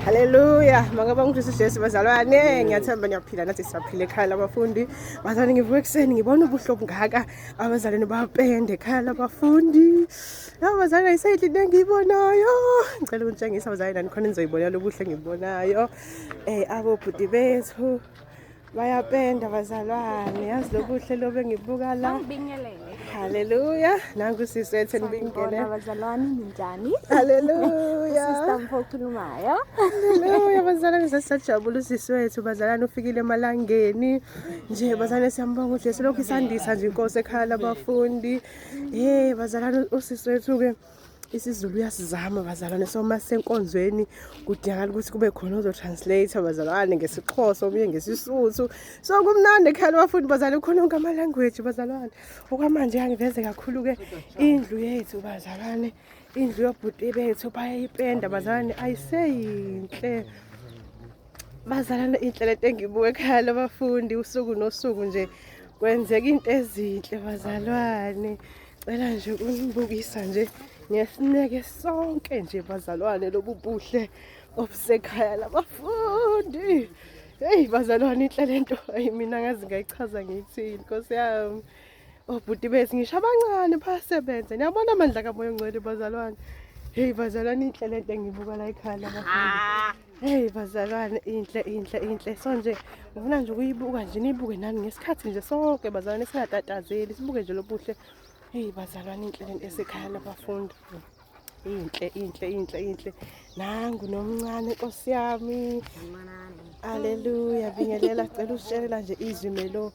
Haleluya. Mangaba ngikristu Jesu bazalwane, ngiyathemba niyaphila nathi siyaphila ekhaya labafundi. Bazalwane ngivuka ekseni ngibona ubuhlo obungaka. Abazalwane bayapenda ekhaya labafundi. Labo bazalwane ayisayidli into engiyibonayo. Ngicela ukunitshengisa abazalwane nani khona nizoyibona lo buhle engibubonayo. Abobhuti bethu bayapenda bazalwane. Yazi lo buhle lobe engibuka la. Ngibingelele. Haleluya. Nangu siswethu nibingele. Abazalwane ninjani? Haleluya. Sister Mfokhulumayo. Haleluya bazalwane sasijabula usisi wethu bazalwane ufikile emalangeni nje bazalwane siyambonga uJesu lokhu isandisa nje inkosi ekhaya labafundi bazalwane usisi wethu ke isiZulu uyasizama bazalwane soma senkonzweni kudingakala ukuthi kube khona ozotranslate bazalwane ngesixhosa obuye ngesisuthu so kumnandi ekhaya labafundi bazalwane khona onke ama language bazalwane okwamanje yangiveze kakhulu ke indlu yethu bazalwane indlu yobhuti bethu bayayipenda bazalwane ayiseyinhle bazalwane inhle lento engibuka ekhaya labafundi usuku nosuku nje kwenzeka into ezinhle bazalwane cela nje ukungibukisa nje ngesineke sonke nje bazalwane lobu buhle obusekhaya labafundi hey bazalwane inhle lento mina ngazi ngayichaza ngiyithini Nkosi yami obhuti bethu ngisho abancane bayasebenza niyabona amandla kamoya ongcwele bazalwane hey bazalwane inhle lento engibuka la ekhaya labafundi hey bazalwane inhle so nje ngifuna nje ukuyibuka nje nibuke nani ngesikhathi nje sonke bazalwane singatatazeli sibuke nje lobuhle hey bazalwane inhle lento esekhaya labafundi inhle nangu nomncane Nkosi yami haleluya bingelela cela usitshela nje izwi Melo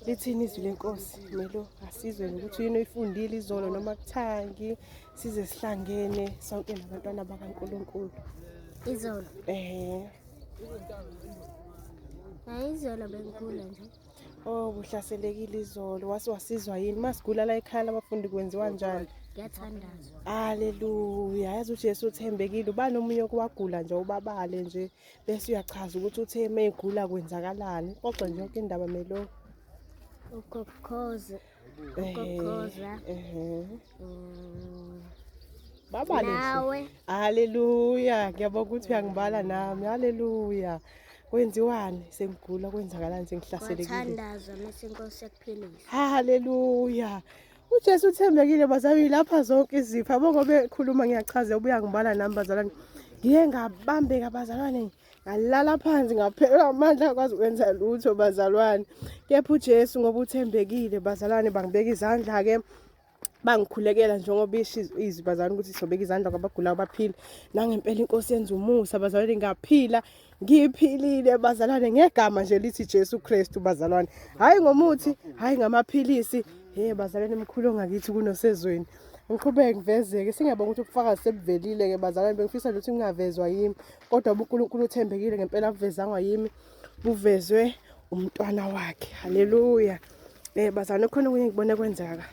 lithini izwi lenkosi Melo asizwe ukuthi yini oyifundile izolo noma kuthangi size sihlangene sonke nabantwana bakaNkuluNkulu Izolo. Izolo bengikhula nje. Oh buhlaselekile izolo wasizwa yini masigula la ekhaya labafundi kwenziwa njani Ngiyathandazwa. Haleluya yazi uJesu uthembekile uba nomunye okwagula nje ubabale nje bese uyachaza ukuthi uthe emegula kwenzakalani xoxa nje yonke indaba Melo Ukukhoza. Babale nawe. Haleluya ngiyabonga ukuthi uyangibala nami haleluya kwenziwani sengigula kwenzakalani sengihlaselekile Ngiyathandazwa mase inkosi yakuphilisa. Haleluya uJesu uthembekile bazalwane lapha zonke izipho abongo bekhuluma ngiyachaza ubuya ngibala nami bazalwane ngiye ngabambeka bazalwane ngalala phansi ngaphelwa amandla akwazi ukwenza lutho bazalwane kepha uJesu ngoba uthembekile bazalwane bangibeka izandla ke bangikhulekela njengoba izwi bazalwane ukuthi sobeka izandla kwabagulayo abaphila nangempela inkosi yenza umusa bazalwane ngaphila ngiphilile bazalwane ngegama nje lithi Jesu Kristu bazalwane hayi ngomuthi hayi ngamaphilisi bazalwane emkhulu ongakithi kunosezweni ngiqhubeke ngivezeke singiyabonga ukuthi ubufakazi sebuvelile ke bazalwane bengifisa ukuthi kungavezwa yimi kodwa uNkulunkulu uthembekile ngempela buvezangwa yimi buvezwe umntwana wakhe haleluya bazalwane khona kunye ngibone kwenzeka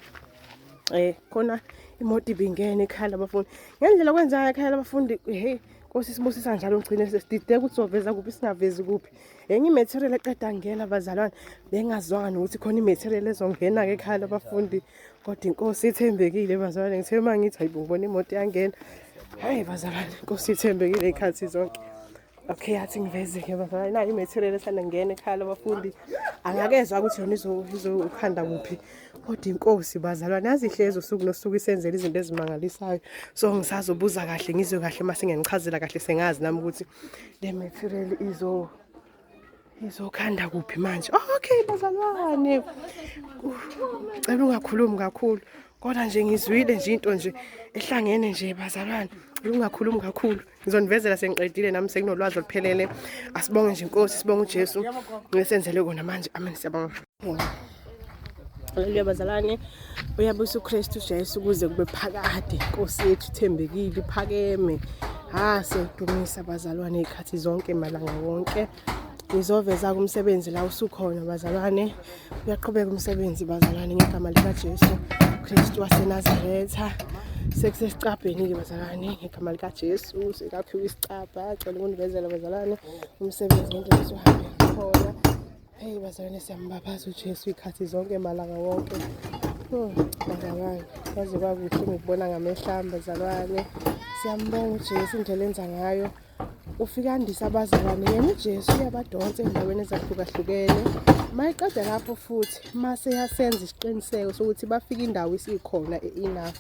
khona imoto ibingene ekhaya labafundi ngendlela kwenzeka ekhaya labafundi hey Nkosi sibusisa njalo ugcine sesidideka ukuthi soveza kuphi singavezi kuphi enye imaterial eqeda ngena bazalwane bengazwanga ukuthi khona imaterial ezongena ke ekhaya labafundi kodwa inkosi ithembekile bazalwane ngithema ngithi hayibona imoto yangena hey bazalwane inkosi ithembekile ikhathi zonke okay athi ngivezeke bazalwane nayo imaterial esana ngena ekhaya labafundi angakezwa ukuthi yona izokhanda kuphi kodwa inkosi bazalwane yazihleze usuku nosuku isenzela izinto ezimangalisayo so ngisazobuza kahle ngizwe kahle mase ngiyanichazela kahle sengazi nami ukuthi le material izokhanda kuphi manje okay bazalwane cela ungakhulumi kakhulu kodwa nje ngizwile nje into nje ehlangene nje bazalwane ungakhulumi kakhulu ngizonivezela sengiqedile nami sekunolwazi oluphelele asibonge nje inkosi sibonge uJesu ngesenzele kona manje amen siyabonga Haleluya bazalwane uyabusa uKristu Jesu kuze kube phakade inkosi yethu ithembekile iphakeme siyadumisa bazalwane ikhathi zonke malanga wonke ngizoveza kumsebenzi la usukhona bazalwane uyaqhubeka umsebenzi bazalwane ngegama lika Jesu Kristu waseNazaretha sekusesicabheni ke bazalwane ngegama lika Jesu sekaphiwa isicabha cela ukunivezela bazalwane umsebenzi ngendlela esihambe khona hey bazalwane siyambabaza uJesu ikhathi zonke malanga wonke bazalwane yazi kwakuhle ngikubona ngamehlamba bazalwane siyambonga uJesu indlela enza ngayo ufika andisa abazalwane yena uJesu uyabadonsa endaweni ezahlukahlukene. Mayiqeda lapho futhi mase yasenza isiqiniseko sokuthi bafika indawo isikhona enough.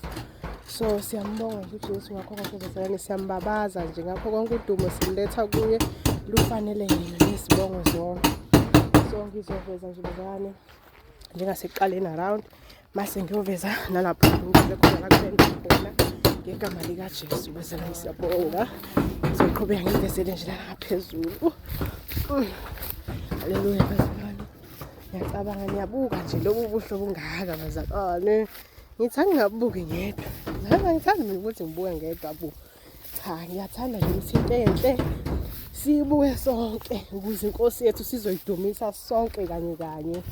So siyambonga nje uJesu ngakho konke bazalwane, siyambabaza nje ngakho konke udumo siletha kuye, lufanele yena nesibongo zonke. So ngizoveza nje bazalwane njengasekuqaleni around mase ngiyoveza nalapho ngicela khona la kupenda khona ngegama lika Jesu bazalwane, siyabonga. Ngizoqhubeka ngivezele nje la ngaphezulu. Haleluya bazalwane. Ngiyacabanga niyabuka nje lobu buhle bungaka bazalwane. Ngithi angingabuki ngedwa. Ngithanda mina ukuthi ngibuke ngedwa bu. Cha, ngiyathanda nje ukuthi into enhle sibuke sonke ukuze inkosi yethu sizoyidumisa sonke kanye kanye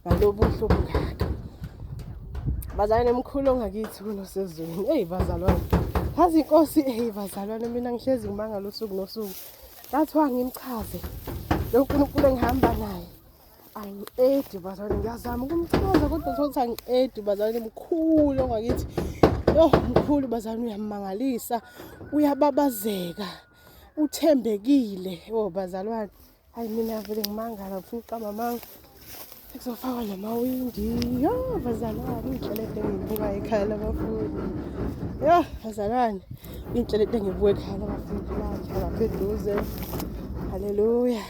ngalobu buhle bungaka. Bazalwane emkhulu ongakithi kunosezweni. Hey bazalwane. Yazi inkosi bazalwane, mina ngihlezi ngimanga losuku nosuku. Ngathiwa ngimchaze lo uNkulunkulu engihamba naye. Angiqedi bazalwane, ngiyazama ukumchaza kodwa thothi angiqedi bazalwane, mkhulu ongakithi. Yo mkhulu bazalwane, uyamangalisa, uyababazeka, uthembekile. Yo bazalwane, hayi mina vele ngimangala ngifuna uqamba amanga. Sekuzofakwa namawindi. Yo bazalwane, inhlelede engiyibuka ekhaya labafundi. Yo bazalwane, inhlelede engiyibuka ekhaya labafundi lakhe lapha eduze. Haleluya.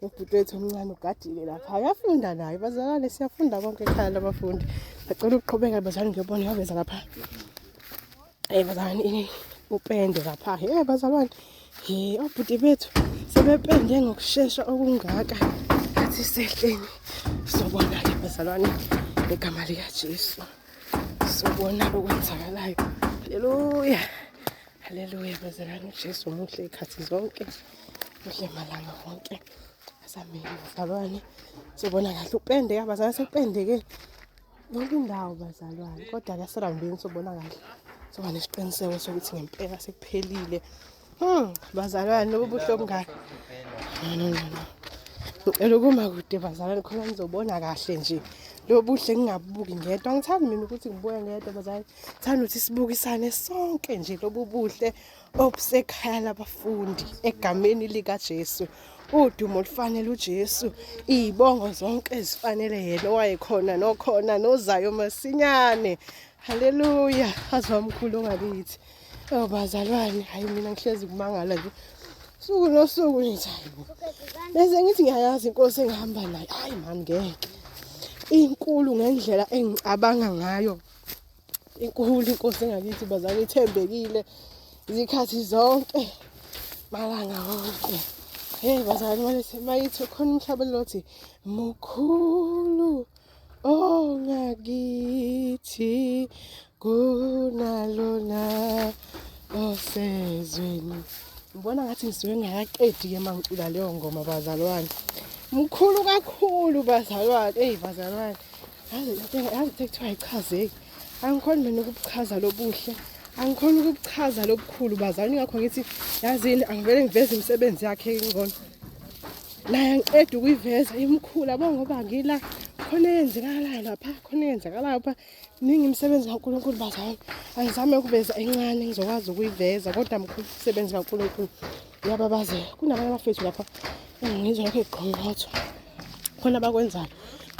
Ubhuti wethu omncane ugadile lapha. Uyafunda naye bazalwane, siyafunda konke ekhaya labafundi. Ngicela ukuqhubeka bazalwane, ngiyobona yaveza lapha. Bazalwane upende lapha. Bazalwane. Obhuti bethu sebepende ngokusheshsha okungaka. Athi sehleni. Sobona ke bazalwane ngegama lika Jesu. Sobona okwenzakalayo. Haleluya. Haleluya bazalwane, uJesu muhle ikhathi zonke. Muhle malanga wonke. Asameni bazalwane. Sobona kahle upende yabazalwane, sekupendeke yonke indawo bazalwane. Kodwa la surrounding sobona kahle. Soba nesiqiniseko sokuthi ngempela sekuphelile. Bazalwane lobu buhle obungaka. No. Ngicela ukuma kude bazalwane khona ngizobona kahle nje. Lo buhle ngingabuki ngedwa. Ngithanda mina ukuthi ngibuye ngedwa bazalwane. Ngithanda ukuthi sibukisane sonke nje lobu buhle obusekhaya labafundi egameni lika Jesu. Udumo lufanele uJesu. Izibongo zonke ezifanele yena owayekhona nokhona nozayo masinyane. Haleluya. Azwamkhulu ongakithi. Bazalwane, hayi mina ngihlezi kumangala nje. Suku nosuku ngithi hayibo. Bese ngithi ngiyayazi inkosi engihamba nayo. Hayi mani ngeke. Inkulu ngendlela engicabanga ngayo. Inkulu inkosi engakithi bazalwane, ithembekile izikhathi zonke malanga wonke. Bazalwane manje mayithi khona umhlabelo othi mukhulu ongakithi kunalona osezweni. Ngibona ngathi ngisuke ngayaqedi ke mangicula leyo ngoma bazalwane. Mkhulu kakhulu bazalwane. Bazalwane. Yazi sekuthiwa ayichazeki. Angikhoni mina ukubuchaza lobuhle. Angikhoni ukubuchaza lobukhulu bazalwane, ngakho ngithi yazini angivele ngiveze imisebenzi yakhe ngibona. Naye angiqedi ukuyiveza imkhulu yabo ngoba ngila khona yenzekalayo lapha, khona yenzekalayo lapha. Ningi imisebenzi kaNkulunkulu bazalwane. Angizame ukuveza encane ngizokwazi ukuyiveza kodwa mkhulu umsebenzi kaNkulunkulu. Uyababazela. Kunabanye abafethu lapha ngizwa lokho iqhongqotho. Khona abakwenzayo.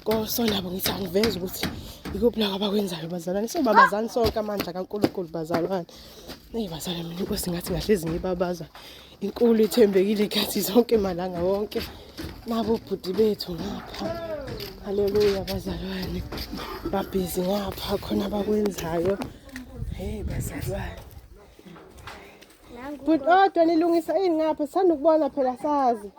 Koso nabo ngithi angiveze ukuthi ikuphi la abakwenzayo bazalwane. Sobabazana sonke amandla kaNkulunkulu bazalwane. Bazalwane mina inkosi ngathi ngahlezi ngibabaza. Inkulu ithembekile ikhathi zonke malanga wonke. Nabo bhuti bethu ngapha. Haleluya bazalwane. Babhizi ngapha khona abakwenzayo. Bazalwane. But odwa nilungisa ini ngapha sithanda ukubona phela sazi.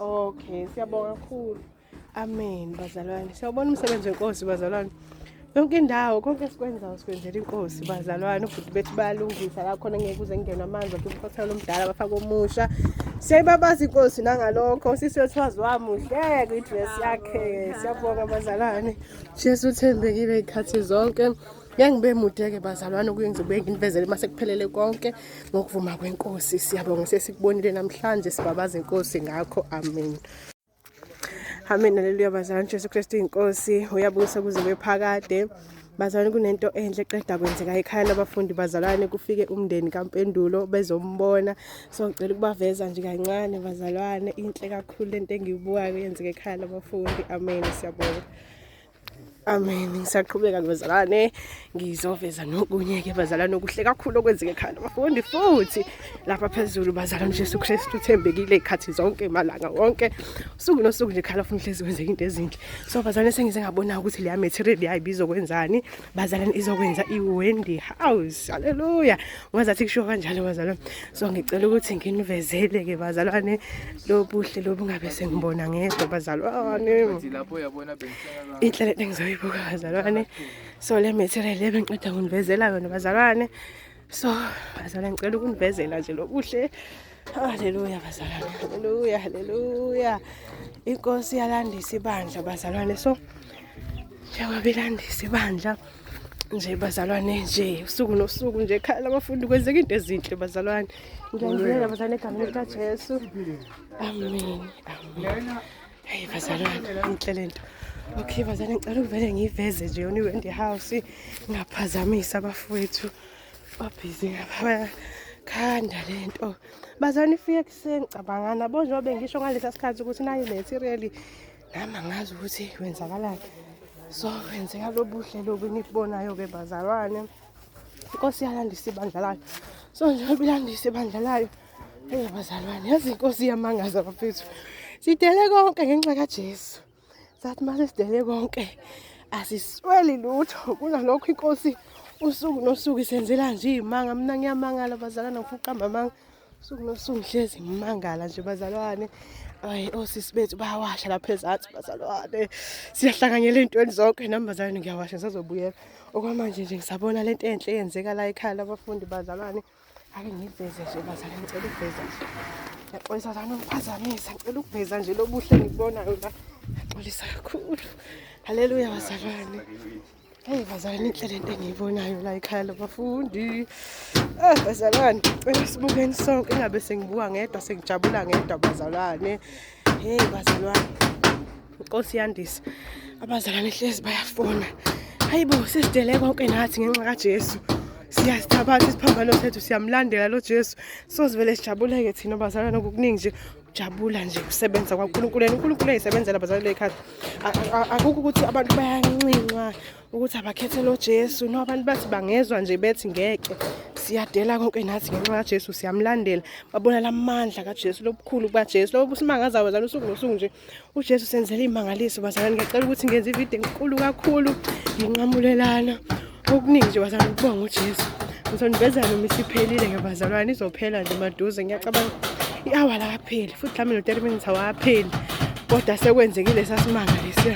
Okay, siyabonga kakhulu. Amen bazalwane. Siyabona umsebenzi wenkosi bazalwane. Yonke indawo konke esikwenzayo sikwenzela inkosi bazalwane. Ubhuti bethu bayalungisa la khona ngeke kuze ngene amanzi akuphothela omdala bafaka omusha. Siyayibabaza inkosi nangalokho. Sisi wethu wamuhle kwi-dress yakhe. Siyabonga bazalwane. Jesu uthembekile ikhathi zonke. Ngibe mude-ke bazalwane kuye ngizobuye nginivezele mase kuphelele konke ngokuvuma kwenkosi. Siyabonga sesikubonile namhlanje sibabaza inkosi ngakho. Amen. Amen, haleluya bazalwane. Jesu Kristu inkosi, uyabusa kuze kube phakade. Bazalwane, kunento enhle eqeda kwenzeka ekhaya labafundi bazalwane, kufike umndeni kaMpendulo bezombona. So ngicela ukubaveza nje kancane bazalwane, inhle kakhulu lento engiyibukayo yenzeka ekhaya labafundi. Amen, siyabonga. Amen. Ngisaqhubeka bazalwane, ngizoveza nokunye-ke bazalwane okuhle kakhulu okwenzeka ekhaya labafundi futhi lapha phezulu bazalwane. Jesu Kristu uthembekile ikhathi zonke malanga wonke, usuku nosuku nje ekhaya labafundi hlezi kwenzeka into ezinhle. So bazalwane, sengize ngabona ukuthi leya material yayibizo kwenzani bazalwane, izokwenza i-Wendy House. Haleluya. Ungazathi kusho kanjalo bazalwane. So ngicela ukuthi nginivezele-ke bazalwane lo buhle lobu ngabe sengibona ngedwa bazalwane. Inhle lento engizoyibuka bazalwane. So le material le bengiqeda nginivezela yona bazalwane. So bazalwane, ngicela ukunivezela nje lo buhle. Haleluya bazalwane. Haleluya, haleluya. Inkosi yalandisa ibandla bazalwane. So njengoba ilandisa ibandla nje bazalwane, nje usuku nosuku nje ekhaya labafundi kwenzeka into ezinhle bazalwane. Ngiyangibingelela bazalwane egameni likaJesu. Amen. Amen. Hey bazalwane, inhle lento. Okay bazalwane, ngicela ukuvele ngiyiveze nje yona i-Wendy House, ngaphazamisa abafowethu babhizi ngabakhanda lento bazalwane. Ifike kuseni cabangana yabo njengoba bengisho ngalesa sikhathi ukuthi nayo i-material nami angazi ukuthi kwenzakalani. So kwenzeka lo buhle lobu enibubonayo-ke bazalwane. Inkosi yalandisa ibandla layo. So njengoba ilandisa ibandla layo, hey bazalwane, yazi inkosi iyamangaza bafethu. Sidele konke ngenxa kaJesu. Sathi mase sidele konke asisweli lutho. Kunalokho inkosi usuku nosuku isenzela nje imanga. Mina ngiyamangala bazalwane, ngifuqa amanga usuku nosuku hlezi ngimangala nje bazalwane. Ay osisi bethu bayawasha lapha ezansi bazalwane. Siyahlanganyela ezintweni zonke nami bazalwane, ngiyawasha ngisazobuyela. Okwamanje nje ngisabona lento enhle eyenzeka la ekhaya labafundi bazalwane. Ake ngiveze nje bazalwane, ngicela ukuveza nje. Yaxolisa zana ungiphazamisa, ngicela ukuveza nje lo buhle engibubonayo la. Yaxolisa kakhulu. Haleluya bazalwane. Hey bazalwane, inhle lento engiyibonayo la ekhaya labafundi. Bazalwane, sibukeni sonke engabe sengibuka ngedwa, sengijabula ngedwa bazalwane. Hey bazalwane, inkosi yandisa abazalwane hlezi bayafona. Hayibo, sesidele konke nathi ngenxa kaJesu. Siyasithabatha isiphambano sethu, siyamlandela lo Jesu. Sozivele sijabuleke thina bazalwane, okuningi nje ujabula nje usebenza kwaNkulunkulu. uNkulunkulu uyisebenzela bazalwane ekhaya. Akukho ukuthi abantu bayancinca ukuthi abakhethe lo Jesu. No, abantu bathi bangezwa nje bethi ngeke. Siyadela konke nathi ngenxa kaJesu, siyamlandela. Babona lamandla kaJesu, lobukhulu kaJesu. Lobo busimangaza bazalwane usuku nosuku nje. uJesu senzela imangaliso bazalwane. Ngiyacela ukuthi ngenze ivideo enkulu kakhulu nginqamulelana okuningi nje bazalwane, ukubonga uJesu. Ngizonivezela noma isiphelile ngebazalwane, izophela nje maduze. Ngiyacabanga i-hour lakapheli futhi mhlawumbe no-30 minutes awapheli, kodwa sekwenzekile sasimangaliswa.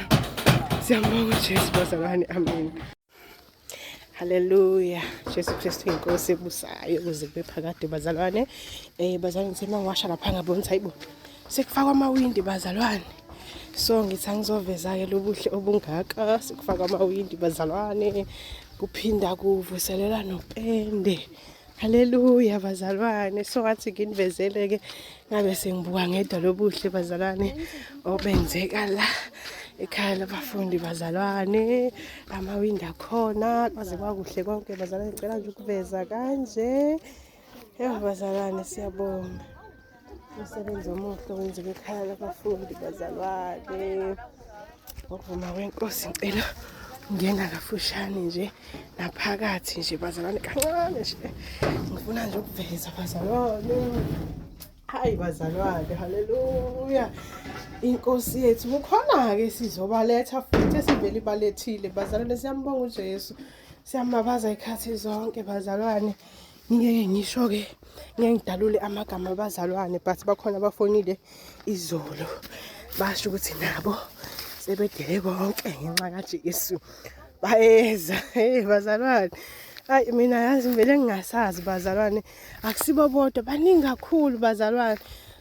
Siyambonga uJesu bazalwane. Amen. Haleluya. Jesu Kristu inkosi ebusayo kuze kube phakade bazalwane. Bazalwane, ngithema ngiwasha lapha ngabona ukuthi hayibo sekufakwa amawindi bazalwane. So ngithi angizoveza-ke lobuhle obungaka. Sekufakwa amawindi bazalwane, kuphinda kuvuselela nopende. Haleluya bazalwane. So ngathi nginivezele-ke ngabe sengibuka ngedwa lobuhle bazalwane obenzeka la ekhaya labafundi bazalwane. Amawindi akhona kwaze kwakuhle konke bazalwane. Ngicela nje ukuveza kanje. Yebo bazalwane, siyabonga umsebenzi omuhle wenzeka ekhaya labafundi bazalwane. Ngokuvuma kwenkosi ngicela ngena kafushane nje naphakathi nje bazalwane kancane nje. Ngifuna nje ukuveza bazalwane. Hayi bazalwane, haleluya. Inkosi yethu kukhona-ke sizobaletha futhi esivele ibalethile bazalwane. Siyambonga uJesu, siyamabaza ikhathi zonke bazalwane. Ngeke ngisho-ke, ngeke ngidalule amagama abazalwane, but bakhona abafonile izolo basho ukuthi nabo sebedele konke ngenxa kaJesu bayeza. Hey bazalwane, hayi mina yazi ngivele ngingasazi bazalwane, akusibo bodwa, baningi kakhulu bazalwane.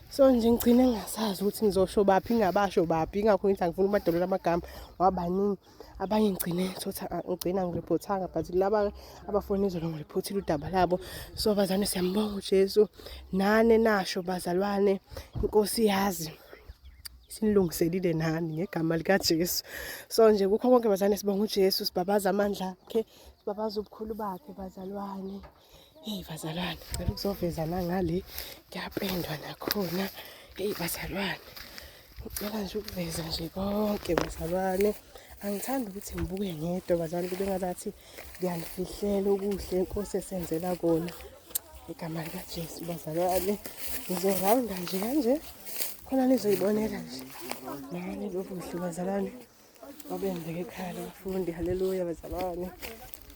So nje ngigcine ngingasazi ukuthi ngizosho baphi ngabasho baphi. Ingakho ngithi angifuni ukubadalula amagama wabaningi. Abanye ngigcina ngiripothanga, but laba abafoni izolo ngiripothile udaba labo. So bazalwane, siyambonga uJesu. Nane nasho bazalwane, inkosi yazi sinilungiselile nani ngegama likaJesu. So nje kukho konke bazalwane sibonga uJesu, sibabaza amandla akhe, sibabaza ubukhulu bakhe bazalwane. Hey bazalwane, ngicela ukuzoveza nangale kuyapendwa nakhona. Hey bazalwane, ngicela nje ukuveza nje konke bazalwane. Angithandi ukuthi ngibuke ngedwa bazalwane, kube ngathi ngiyanifihlela okuhle inkosi esenzela kona. Igama likaJesu bazalwane, ngizorawunda nje kanje khona nizoyibonela nje nani lobuhle bazalwane obenzeka ekhaya labafundi. Haleluya bazalwane,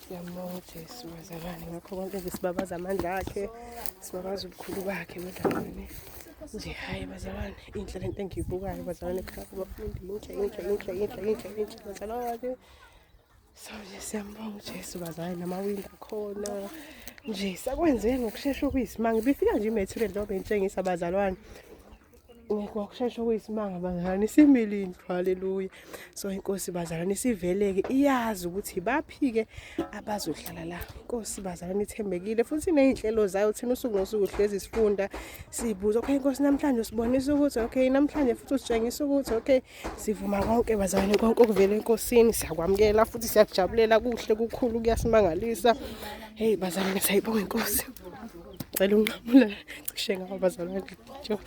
siyambonga uJesu bazalwane. Ngakho konke nje sibabaza amandla akhe, sibabaza ubukhulu bakhe bazalwane. Nje hayi bazalwane, inhle lento engiyibukayo bazalwane ekhaya labafundi, inhle bazalwane. So nje siyambonga uJesu bazalwane, namawindi akhona nje sakwenze ngokushesha okuyisimanga. Bifika nje imaterial lo bengitshengisa bazalwane, ngokushesha okuyisimanga bazalwane, isimilini. Haleluya. So inkosi bazalwane isiveleke iyazi ukuthi baphike abazohlala la. Inkosi bazalwane ithembekile futhi iney'nhlelo zayo. Thina usuku nosuku hlezi sifunda sibuza, okay inkosi namhlanje usibonisa ukuthi okay, namhlanje futhi usitshengisa ukuthi okay. Sivuma konke bazalwane, konke okuvela enkosini siyakwamukela futhi siyakujabulela. Kuhle kukhulu kuyasimangalisa. Hey bazalwane, sayibonga inkosi. Cela unqamula cishe ngawo bazalwane nje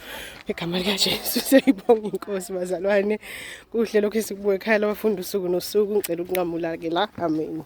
egama likaJesu. Siyayibonga inkosi bazalwane, kuhle lokho esikubuka ekhaya labafundi usuku nosuku. Ngicela ukunqamula ke la, amen.